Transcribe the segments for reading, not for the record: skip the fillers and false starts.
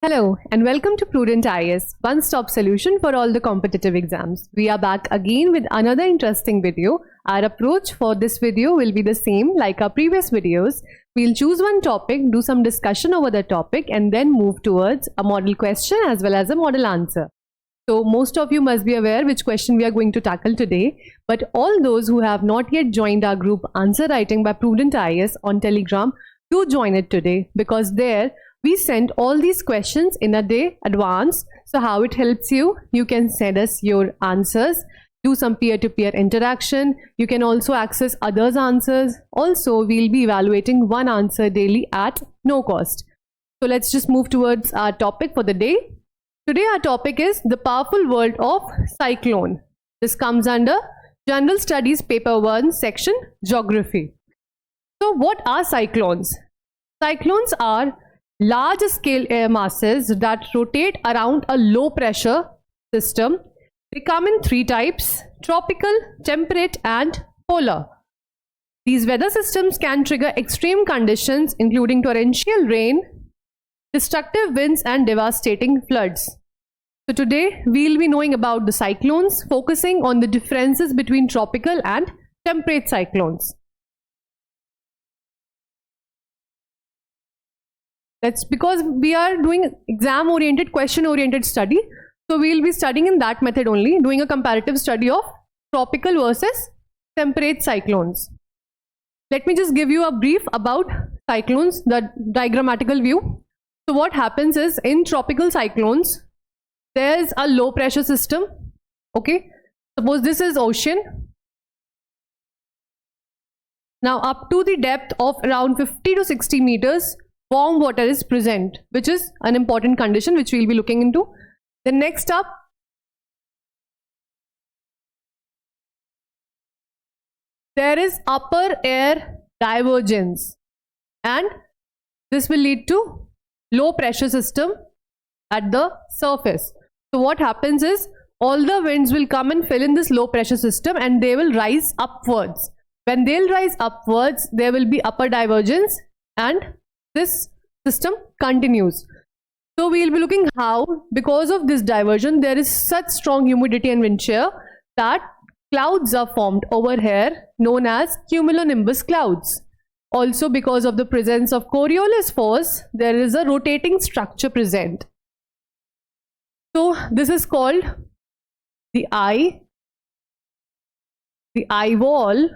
Hello and welcome to Prudent IAS, one-stop solution for all the competitive exams. We are back again with another interesting video. Our approach for this video will be the same like our previous videos. We'll choose one topic, do some discussion over the topic and then move towards a model question as well as a model answer. So most of you must be aware which question we are going to tackle today, but all those who have not yet joined our group Answer Writing by Prudent IAS on Telegram, do join it today because there we send all these questions in a day advance. So how it helps you? You can send us your answers, do some peer-to-peer interaction. You can also access others' answers. Also, we'll be evaluating one answer daily at no cost. So let's just move towards our topic for the day. Today our topic is the powerful world of cyclone. This comes under General Studies Paper 1 section Geography. So what are cyclones? Cyclones are large scale air masses that rotate around a low pressure system. They come in three types: tropical, temperate and polar. These weather systems can trigger extreme conditions including torrential rain, destructive winds and devastating floods. So today we'll be knowing about the cyclones, focusing on the differences between tropical and temperate cyclones. That's because we are doing exam oriented, question oriented study. So we'll be studying in that method only, doing a comparative study of tropical versus temperate cyclones. Let me just give you a brief about cyclones, the diagrammatical view. So what happens is in tropical cyclones, there's a low pressure system. Okay, suppose this is ocean. Now up to the depth of around 50 to 60 meters, warm water is present, which is an important condition which we'll be looking into. Then next up, there is upper air divergence and this will lead to low pressure system at the surface. So what happens is all the winds will come and fill in this low pressure system and they will rise upwards. When they'll rise upwards, there will be upper divergence and this system continues. So we'll be looking how, because of this diversion, there is such strong humidity and wind shear that clouds are formed over here known as cumulonimbus clouds. Also because of the presence of Coriolis force, there is a rotating structure present. So this is called the eye wall.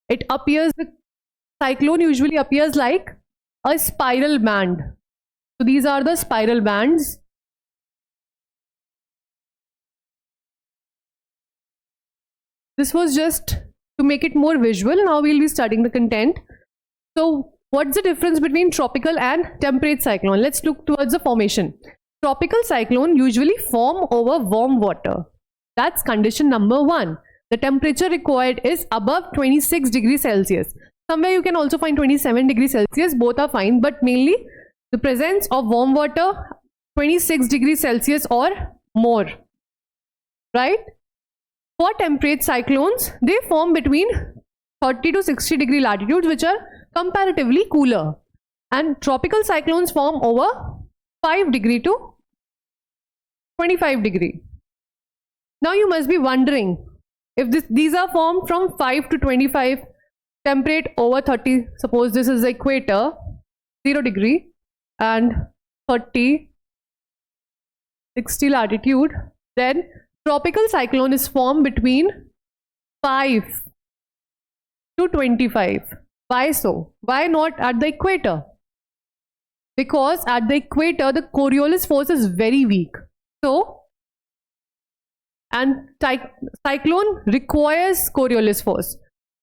It appears, the cyclone usually appears like a spiral band. So these are the spiral bands. This was just to make it more visual. Now we'll be studying the content. So what's the difference between tropical and temperate cyclone? Let's look towards the formation. Tropical cyclone usually form over warm water. That's condition number 1. The temperature required is above 26 degrees Celsius. Somewhere you can also find 27 degrees Celsius, both are fine, but mainly the presence of warm water 26 degrees Celsius or more, right? For temperate cyclones, they form between 30 to 60 degree latitudes, which are comparatively cooler, and tropical cyclones form over 5 degree to 25 degree. Now you must be wondering, if these are formed from 5 to 25, temperate over 30, suppose this is the equator, 0 degree, and 30, 60 latitude, then tropical cyclone is formed between 5 to 25. Why so? Why not at the equator? Because at the equator, the Coriolis force is very weak. So, and cyclone requires Coriolis force.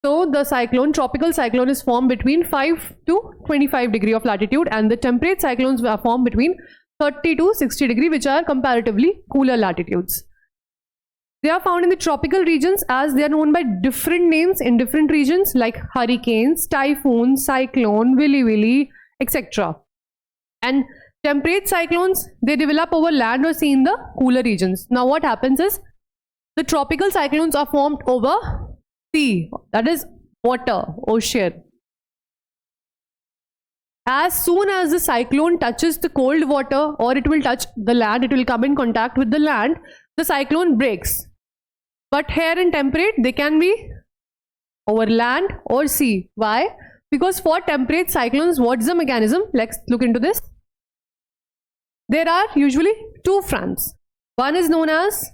So the tropical cyclone is formed between 5 to 25 degree of latitude and the temperate cyclones are formed between 30 to 60 degree, which are comparatively cooler latitudes. They are found in the tropical regions as they are known by different names in different regions like hurricanes, typhoon, cyclone, willy, etc. And temperate cyclones, they develop over land or sea in the cooler regions. Now what happens is, the tropical cyclones are formed over sea, that is water, ocean. as soon as the cyclone touches the cold water, or it will touch the land, it will come in contact with the land, the cyclone breaks. But here in temperate, they can be over land or sea. Why? Because for temperate cyclones, what's the mechanism? Let's look into this. There are usually two fronts. One is known as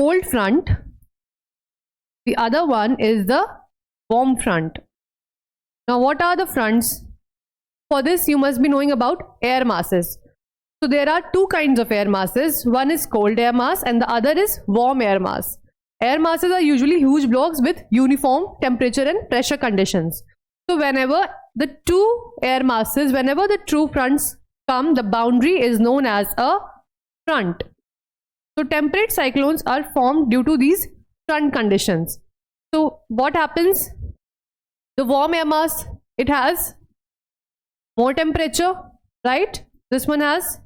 cold front. The other one is the warm front. Now, what are the fronts? For this, you must be knowing about air masses. So there are two kinds of air masses. One is cold air mass and the other is warm air mass. Air masses are usually huge blocks with uniform temperature and pressure conditions. So whenever the two air masses, whenever the two fronts come, the boundary is known as a front. So temperate cyclones are formed due to these front conditions. So what happens? The warm air mass, it has more temperature, right? This one has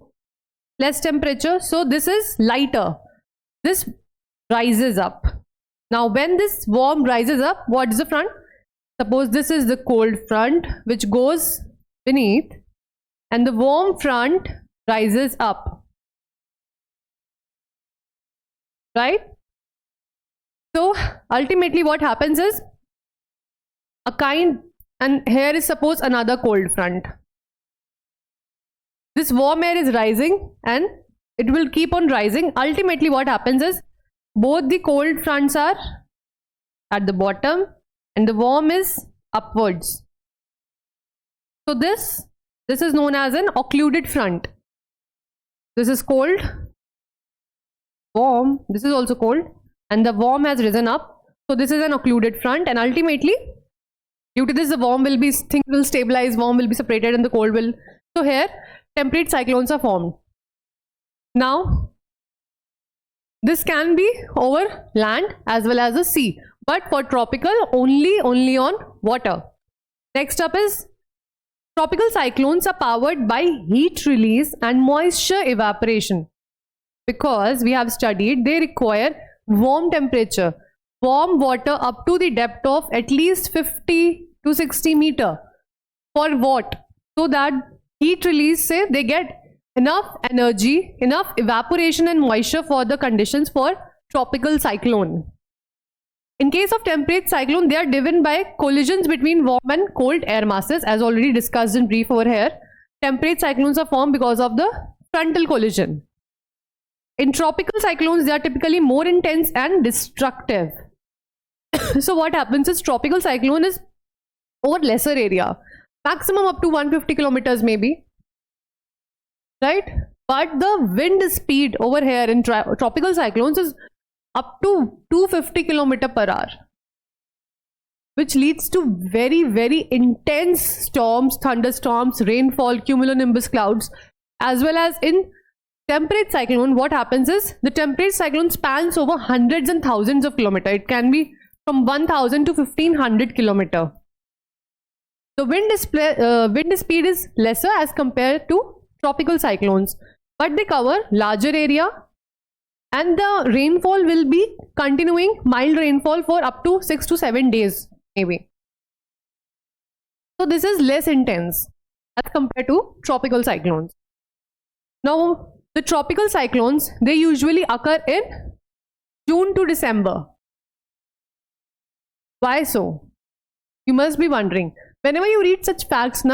less temperature, so this is lighter. This rises up. Now when this warm rises up, what is the front? Suppose this is the cold front which goes beneath, and the warm front rises up, right? So ultimately what happens is a kind, and here is suppose another cold front. This warm air is rising and it will keep on rising. Ultimately what happens is both the cold fronts are at the bottom and the warm is upwards. So this is known as an occluded front. This is cold, warm, this is also cold, and the warm has risen up. So this is an occluded front, and ultimately due to this the warm will be, things will stabilize, warm will be separated and the cold will. So here temperate cyclones are formed. Now this can be over land as well as the sea, but for tropical only on water. Next up is tropical cyclones are powered by heat release and moisture evaporation. Because we have studied, they require warm temperature, warm water up to the depth of at least 50 to 60 meter. For what? So that heat release, say they get enough energy, enough evaporation and moisture for the conditions for tropical cyclone. In case of temperate cyclone, they are driven by collisions between warm and cold air masses, as already discussed in brief over here. Temperate cyclones are formed because of the frontal collision. In tropical cyclones, they are typically more intense and destructive. So what happens is tropical cyclone is over lesser area, maximum up to 150 kilometers maybe, right? But the wind speed over here in tropical cyclones is up to 250 km per hour, which leads to very, very intense storms, thunderstorms, rainfall, cumulonimbus clouds. As well as in temperate cyclone, what happens is the temperate cyclone spans over hundreds and thousands of kilometers. It can be from 1000 to 1500 kilometers. The wind speed is lesser as compared to tropical cyclones, but they cover larger area, and the rainfall will be continuing, mild rainfall for up to 6 to 7 days maybe. So this is less intense as compared to tropical cyclones. Now the tropical cyclones, they usually occur in June to December. Why so? You must be wondering. Whenever you read such facts,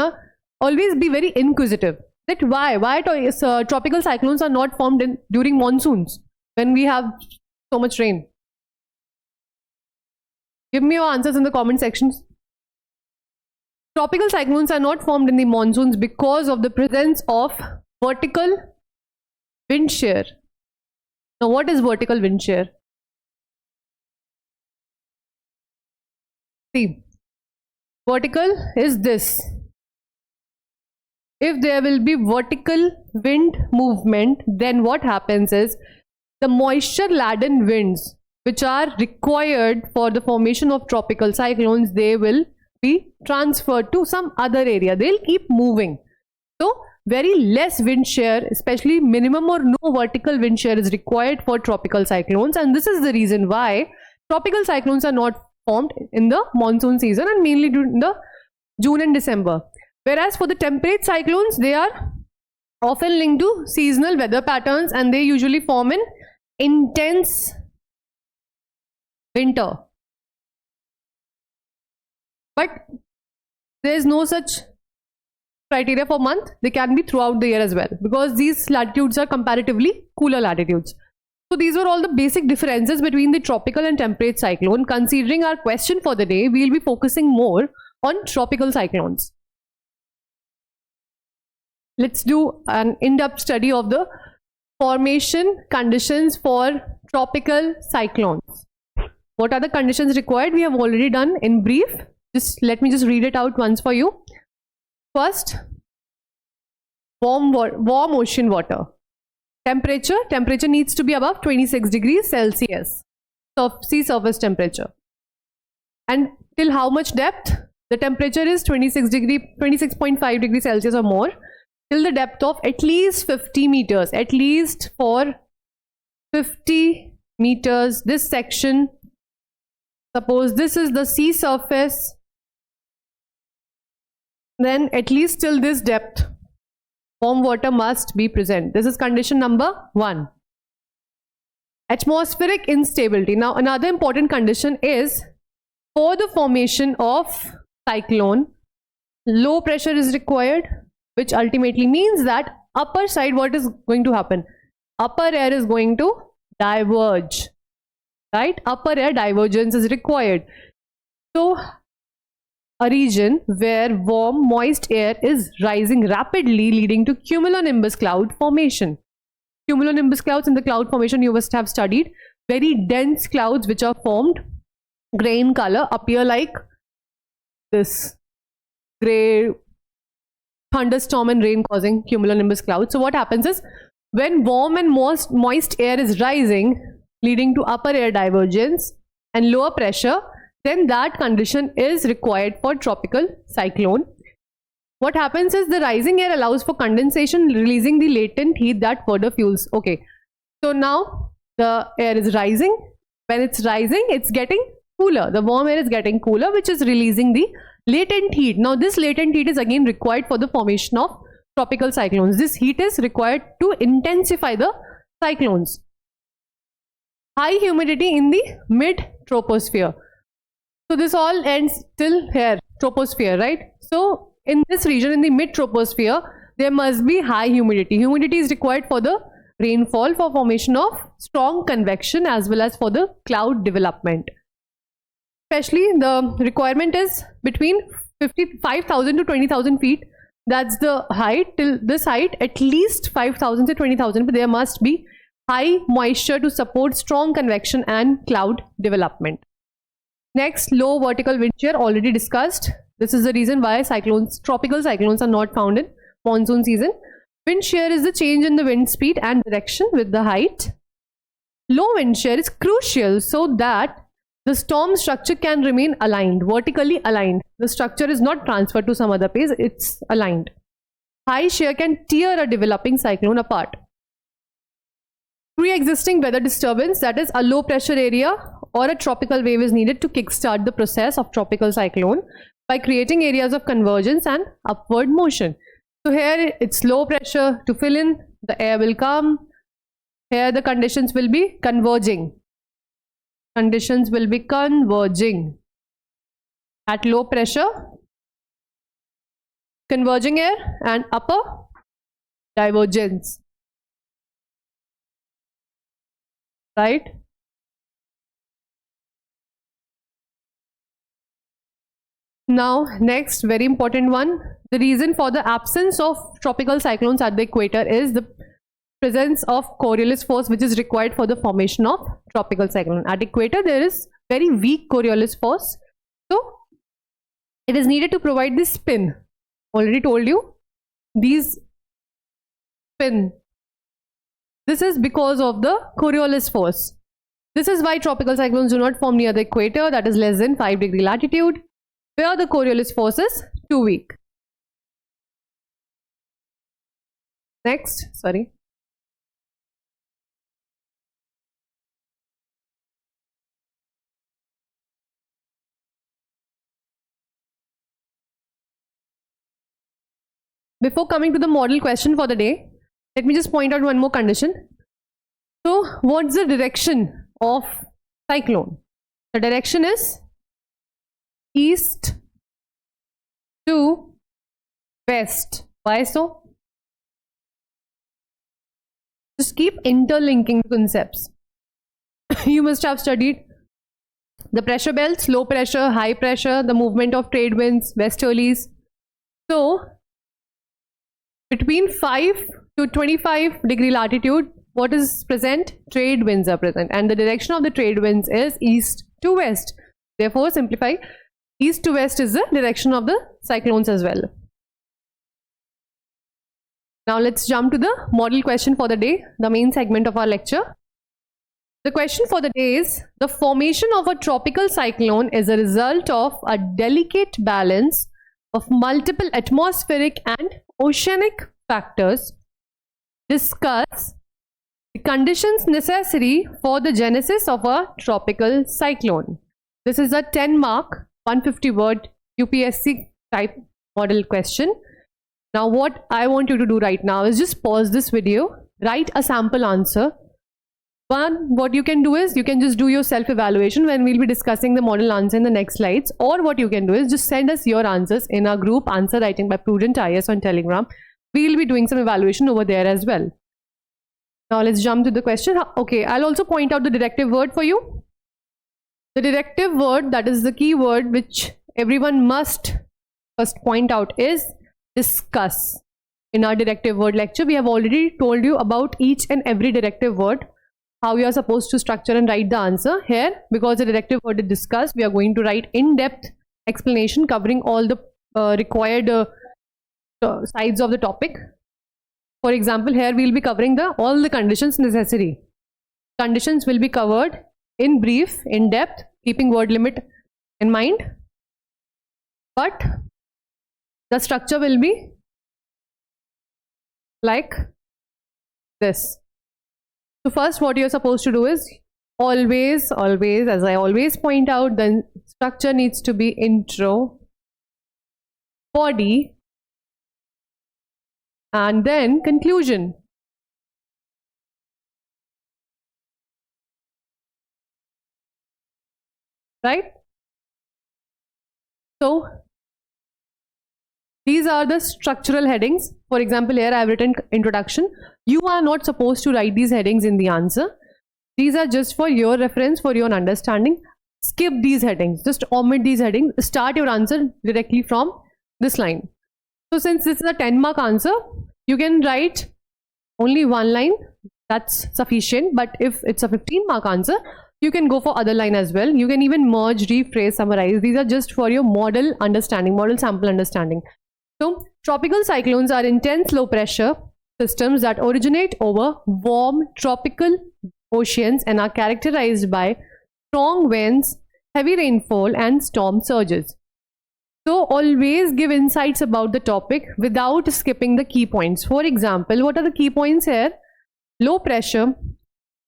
always be very inquisitive. That why tropical cyclones are not formed during monsoons when we have so much rain? Give me your answers in the comment sections. Tropical cyclones are not formed in the monsoons because of the presence of vertical wind shear. Now what is vertical wind shear? See, vertical is this. If there will be vertical wind movement, then what happens is the moisture laden winds which are required for the formation of tropical cyclones, they will be transferred to some other area. They'll keep moving. So very less wind shear, especially minimum or no vertical wind shear is required for tropical cyclones, and this is the reason why tropical cyclones are not formed in the monsoon season and mainly during the June and December. Whereas for the temperate cyclones, they are often linked to seasonal weather patterns and they usually form in intense winter. But there is no such criteria for month. They can be throughout the year as well because these latitudes are comparatively cooler latitudes. So these were all the basic differences between the tropical and temperate cyclone. Considering our question for the day, we will be focusing more on tropical cyclones. Let's do an in-depth study of the formation conditions for tropical cyclones. What are the conditions required? We have already done in brief. Let me read it out once for you. First, warm ocean water. Temperature needs to be above 26 degrees Celsius. Sea surface temperature. And till how much depth? The temperature is 26.5 degrees Celsius or more. Till the depth of at least 50 meters. At least for 50 meters. This section, suppose this is the sea surface. Then at least till this depth, warm water must be present. This is condition number 1. Atmospheric instability. Now another important condition is for the formation of cyclone, low pressure is required, which ultimately means that upper side, what is going to happen? Upper air is going to diverge, right? Upper air divergence is required. So a region where warm, moist air is rising rapidly, leading to cumulonimbus cloud formation. Cumulonimbus clouds in the cloud formation you must have studied. Very dense clouds which are formed, grey in color, appear like this grey thunderstorm and rain causing cumulonimbus clouds. So what happens is when warm and moist air is rising, leading to upper air divergence and lower pressure, then that condition is required for tropical cyclone. What happens is the rising air allows for condensation, releasing the latent heat that further fuels. Okay, so now the air is rising. When it's rising, it's getting cooler. The warm air is getting cooler, which is releasing the latent heat. Now this latent heat is again required for the formation of tropical cyclones. This heat is required to intensify the cyclones. High humidity in the mid-troposphere. So this all ends till here, troposphere, right? So in this region, in the mid-troposphere, there must be high humidity. Humidity is required for the rainfall, for formation of strong convection as well as for the cloud development. Especially the requirement is between 5,000 to 20,000 feet. That's the height. Till this height, at least 5,000 to 20,000, but there must be high moisture to support strong convection and cloud development. Next, low vertical wind shear, already discussed. This is the reason why tropical cyclones are not found in monsoon season. Wind shear is the change in the wind speed and direction with the height. Low wind shear is crucial so that the storm structure can remain aligned, vertically aligned. The structure is not transferred to some other place, it's aligned. High shear can tear a developing cyclone apart. Pre-existing weather disturbance, that is a low pressure area or a tropical wave, is needed to kickstart the process of tropical cyclone by creating areas of convergence and upward motion. So here it's low pressure to fill in, the air will come, here the conditions will be converging. Conditions will be converging at low pressure, converging air and upper divergence, right? Now next, very important one, the reason for the absence of tropical cyclones at the equator is the presence of Coriolis force, which is required for the formation of tropical cyclone. At equator there is very weak Coriolis force, so it is needed to provide this spin. Already told you, these spin, this is because of the Coriolis force. This is why tropical cyclones do not form near the equator, that is less than 5 degree latitude, where the Coriolis force is too weak. Next, sorry. before coming to the model question for the day, let me just point out one more condition. So what's the direction of cyclone? The direction is east to west. Why so? Just keep interlinking concepts. You must have studied the pressure belts, low pressure, high pressure, the movement of trade winds, westerlies. So between 5 to 25 degree latitude, what is present? Trade winds are present, and the direction of the trade winds is east to west. Therefore, simplify, east to west is the direction of the cyclones as well. Now let's jump to the model question for the day, the main segment of our lecture. The question for the day is, the formation of a tropical cyclone is a result of a delicate balance of multiple atmospheric and oceanic factors. Discuss the conditions necessary for the genesis of a tropical cyclone. This is a 10 mark, 150 word UPSC type model question. Now what I want you to do right now is just pause this video, write a sample answer. One, what you can do is you can just do your self-evaluation when we'll be discussing the model answer in the next slides, or what you can do is just send us your answers in our group Answer Writing by Prudent IAS on Telegram. We'll be doing some evaluation over there as well. Now let's jump to the question. Okay, I'll also point out the directive word for you. The directive word, that is the key word which everyone must first point out, is discuss. In our directive word lecture, we have already told you about each and every directive word, how you are supposed to structure and write the answer. Here, because the directive word is discuss, we are going to write in-depth explanation covering all the required sides of the topic. For example, here we will be covering all the conditions necessary. Conditions will be covered in brief, in depth, keeping word limit in mind. But the structure will be like this. So first, what you're supposed to do is always, as I always point out, the structure needs to be intro, body, and then conclusion. Right? So these are the structural headings. For example, here I have written introduction. You are not supposed to write these headings in the answer. These are just for your reference, for your understanding. Skip these headings, just omit these headings. Start your answer directly from this line. So since this is a 10 mark answer, you can write only one line, that's sufficient. But if it's a 15 mark answer, you can go for other line as well. You can even merge, rephrase, summarize. These are just for your model understanding, model sample understanding. So tropical cyclones are intense low pressure systems that originate over warm tropical oceans and are characterized by strong winds, heavy rainfall, and storm surges. So always give insights about the topic without skipping the key points. For example, what are the key points here? Low pressure,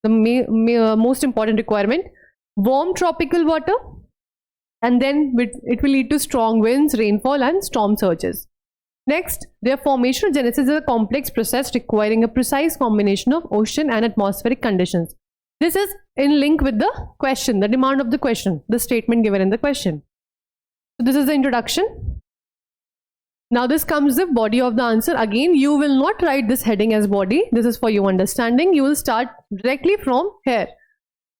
the most important requirement, warm tropical water, and then it will lead to strong winds, rainfall, and storm surges. Next, their formation or genesis is a complex process requiring a precise combination of ocean and atmospheric conditions. This is in link with the question, the demand of the question, the statement given in the question. So this is the introduction. Now this comes the body of the answer. Again, you will not write this heading as body. This is for your understanding. You will start directly from here.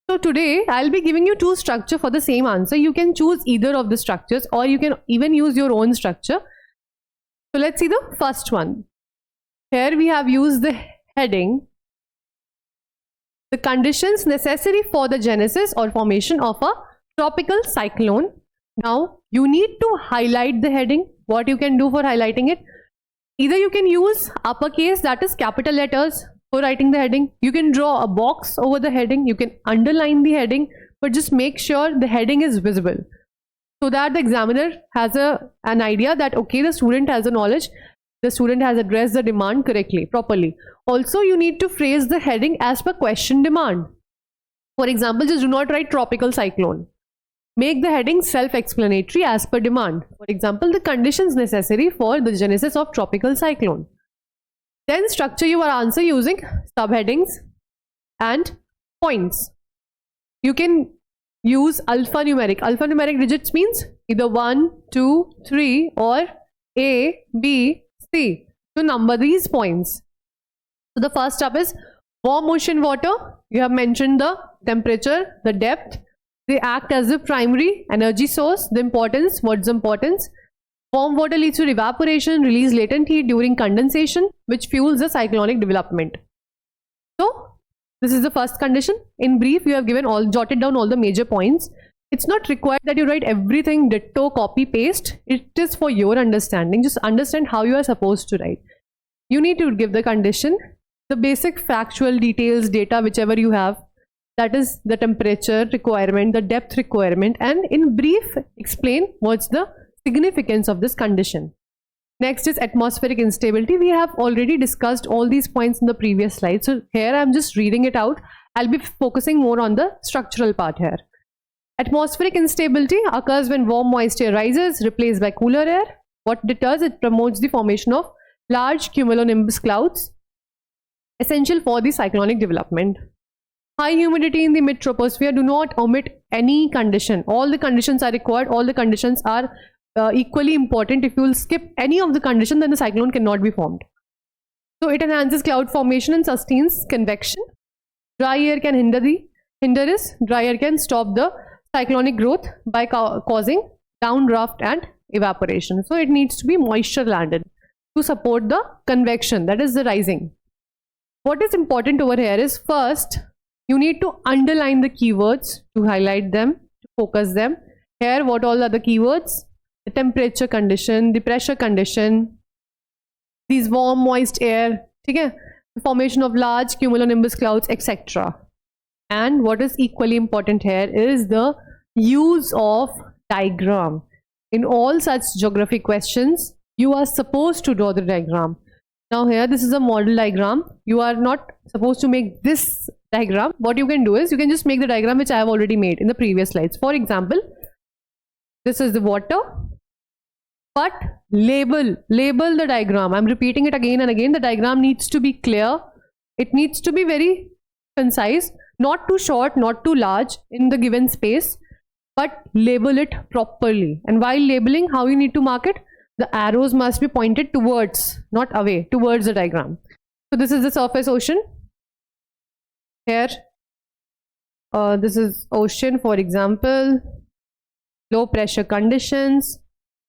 So today I'll be giving you two structures for the same answer. You can choose either of the structures, or you can even use your own structure. So let's see the first one. Here we have used the heading, the conditions necessary for the genesis or formation of a tropical cyclone. Now you need to highlight the heading. What you can do for highlighting it? Either you can use uppercase, that is capital letters, for writing the heading. You can draw a box over the heading. You can underline the heading, but just make sure the heading is visible, so that the examiner has an idea that okay, the student has a knowledge, the student has addressed the demand correctly, properly. Also, you need to phrase the heading as per question demand. For example, just do not write tropical cyclone. Make the heading self-explanatory as per demand. For example, the conditions necessary for the genesis of tropical cyclone. Then structure your answer using subheadings and points. You can use alphanumeric. Alphanumeric digits means either 1, 2, 3 or A, B, C. To number these points. So the first step is warm ocean water. You have mentioned the temperature, the depth. They act as the primary energy source. The importance, what's the importance? Warm water leads to evaporation, release latent heat during condensation, which fuels the cyclonic development. So this is the first condition. In brief, you have jotted down all the major points. It's not required that you write everything ditto, copy, paste. It is for your understanding. Just understand how you are supposed to write. You need to give the condition, the basic factual details, data, whichever you have. That is the temperature requirement, the depth requirement, and in brief, explain what's the significance of this condition. Next is atmospheric instability. We have already discussed all these points in the previous slide. So here I'm just reading it out. I'll be focusing more on the structural part here. Atmospheric instability occurs when warm moist air rises, replaced by cooler air. What it does, it promotes the formation of large cumulonimbus clouds, essential for the cyclonic development. High humidity in the mid-troposphere. Do not omit any condition. All the conditions are required. All the conditions are equally important. If you will skip any of the condition, then the cyclone cannot be formed. So it enhances cloud formation and sustains convection. Dry air can hinder this. Dry air can stop the cyclonic growth by causing downdraft and evaporation. So it needs to be moisture landed to support the convection, that is the rising. What is important over here is, first you need to underline the keywords to highlight them, to focus them. Here what all are the keywords? The temperature condition, the pressure condition, these warm moist air, okay? The formation of large cumulonimbus clouds, etc. And what is equally important here is the use of diagram. In all such geography questions, you are supposed to draw the diagram. Now here this is a model diagram. You are not supposed to make this diagram. What you can do is you can just make the diagram which I have already made in the previous slides. For example, this is the water, but label the diagram. I'm repeating it again and again. The diagram needs to be clear. It needs to be very concise, not too short, not too large in the given space, but label it properly. And while labeling, how you need to mark it? The arrows must be pointed towards, not away, towards the diagram. So this is the surface ocean. Here, this is ocean, for example. Low pressure conditions,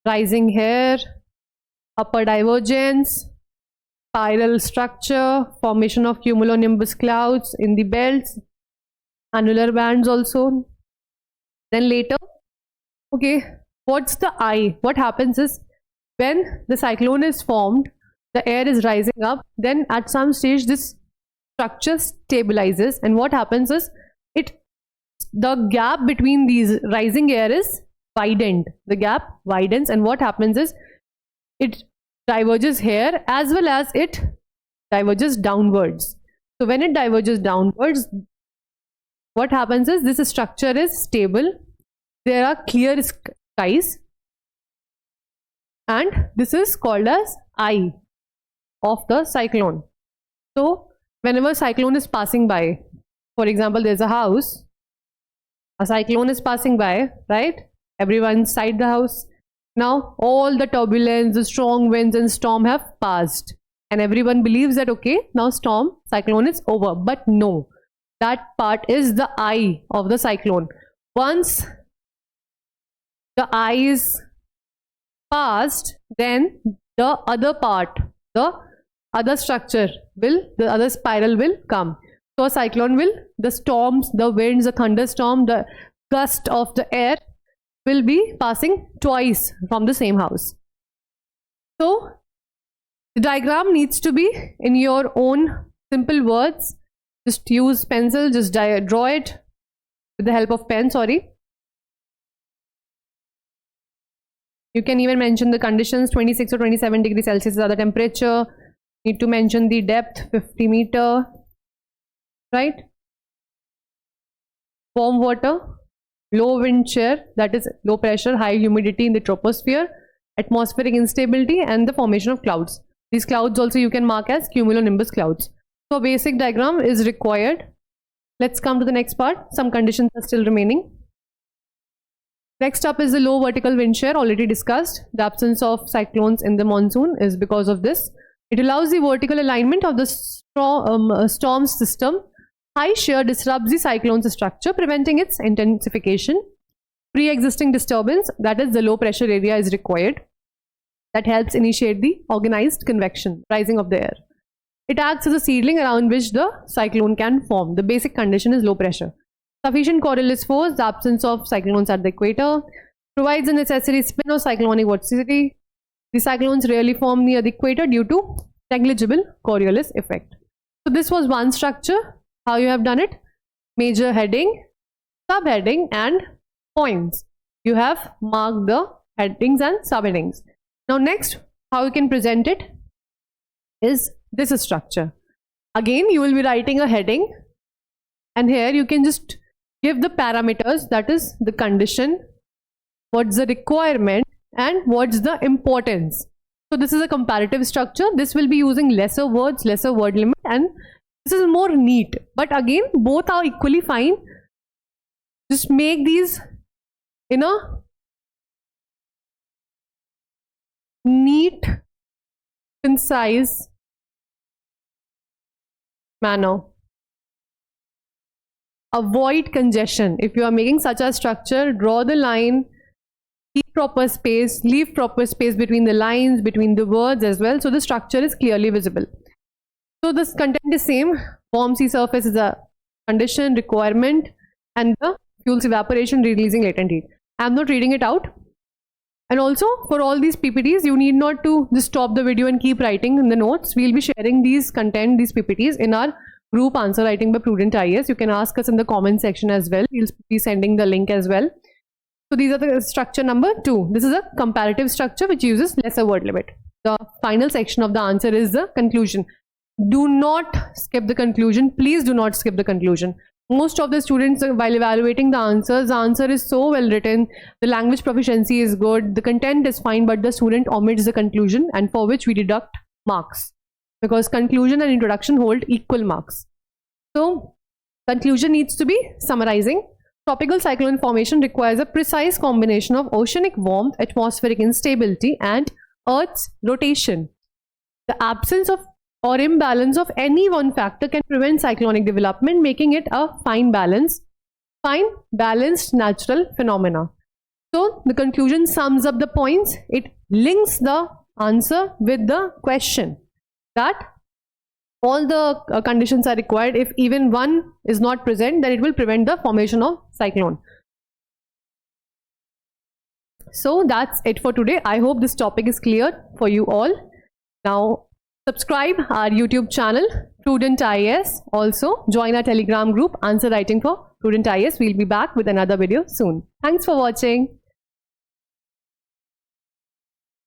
rising air, upper divergence, spiral structure, formation of cumulonimbus clouds in the belts, annular bands also. Then later, okay, what's the eye? What happens is, when the cyclone is formed, the air is rising up, then at some stage this structure stabilizes, and what happens is, the gap between these rising air is widened. The gap widens, and what happens is, it diverges here as well as it diverges downwards. So when it diverges downwards, what happens is, this structure is stable, there are clear skies, and this is called as eye of the cyclone. So whenever cyclone is passing by, for example, there's a house, a cyclone is passing by, right? Everyone inside the house. Now all the turbulence, the strong winds and storm have passed, and everyone believes that okay, now cyclone is over. But no, that part is the eye of the cyclone. Once the eye is passed, then the other part, the other structure will, the other spiral will come. So a cyclone will, the storms, the winds, the thunderstorm, the gust of the air will be passing twice from the same house. So the diagram needs to be in your own simple words. Just use pencil, just draw it with the help of pen, sorry. You can even mention the conditions, 26 or 27 degrees Celsius is the temperature. Need to mention the depth, 50 meter, right? Warm water, low wind shear, that is low pressure, high humidity in the troposphere, atmospheric instability, and the formation of clouds. These clouds also you can mark as cumulonimbus clouds. So a basic diagram is required. Let's come to the next part. Some conditions are still remaining. Next up is the low vertical wind shear, already discussed. The absence of cyclones in the monsoon is because of this. It allows the vertical alignment of the storm system. High shear disrupts the cyclone's structure, preventing its intensification. Pre-existing disturbance, that is the low pressure area, is required. That helps initiate the organized convection, rising of the air. It acts as a seedling around which the cyclone can form. The basic condition is low pressure. Sufficient Coriolis force, the absence of cyclones at the equator, provides a necessary spin of cyclonic vorticity. The cyclones rarely form near the equator due to negligible Coriolis effect. So this was one structure. How you have done it? Major heading, subheading, and points. You have marked the headings and subheadings. Now next, how you can present it is this structure. Again, you will be writing a heading, and here you can just give the parameters, that is the condition, what's the requirement, and what's the importance. So this is a comparative structure. This will be using lesser words, lesser word limit, and this is more neat. But again, both are equally fine. Just make these in a neat, concise manner. Avoid congestion. If you are making such a structure, draw the line, keep proper space, leave proper space between the lines, between the words as well, so the structure is clearly visible. So this content is same. Warm sea surface is a condition, requirement, and the fuel's evaporation releasing latent heat. I am not reading it out. And also for all these PPTs, you need not to just stop the video and keep writing in the notes. We'll be sharing these content, these PPTs in our group Answer Writing by Prudent IAS. You can ask us in the comment section as well. We'll be sending the link as well. So these are the structure number 2. This is a comparative structure which uses lesser word limit. The final section of the answer is the conclusion. Do not skip the conclusion. Please do not skip the conclusion. Most of the students, while evaluating the answer is so well written, the language proficiency is good, the content is fine, but the student omits the conclusion, and for which we deduct marks, because conclusion and introduction hold equal marks. So conclusion needs to be summarizing. Tropical cyclone formation requires a precise combination of oceanic warmth, atmospheric instability, and Earth's rotation. The absence of or imbalance of any one factor can prevent cyclonic development, making it a fine balanced natural phenomena. So the conclusion sums up the points. It links the answer with the question, that all the conditions are required. If even one is not present, then it will prevent the formation of cyclone. So that's it for today. I hope this topic is clear for you all. Now subscribe our YouTube channel Prudent IAS. Also join our Telegram group Answer Writing for Prudent IAS. We'll be back with another video soon. Thanks for watching.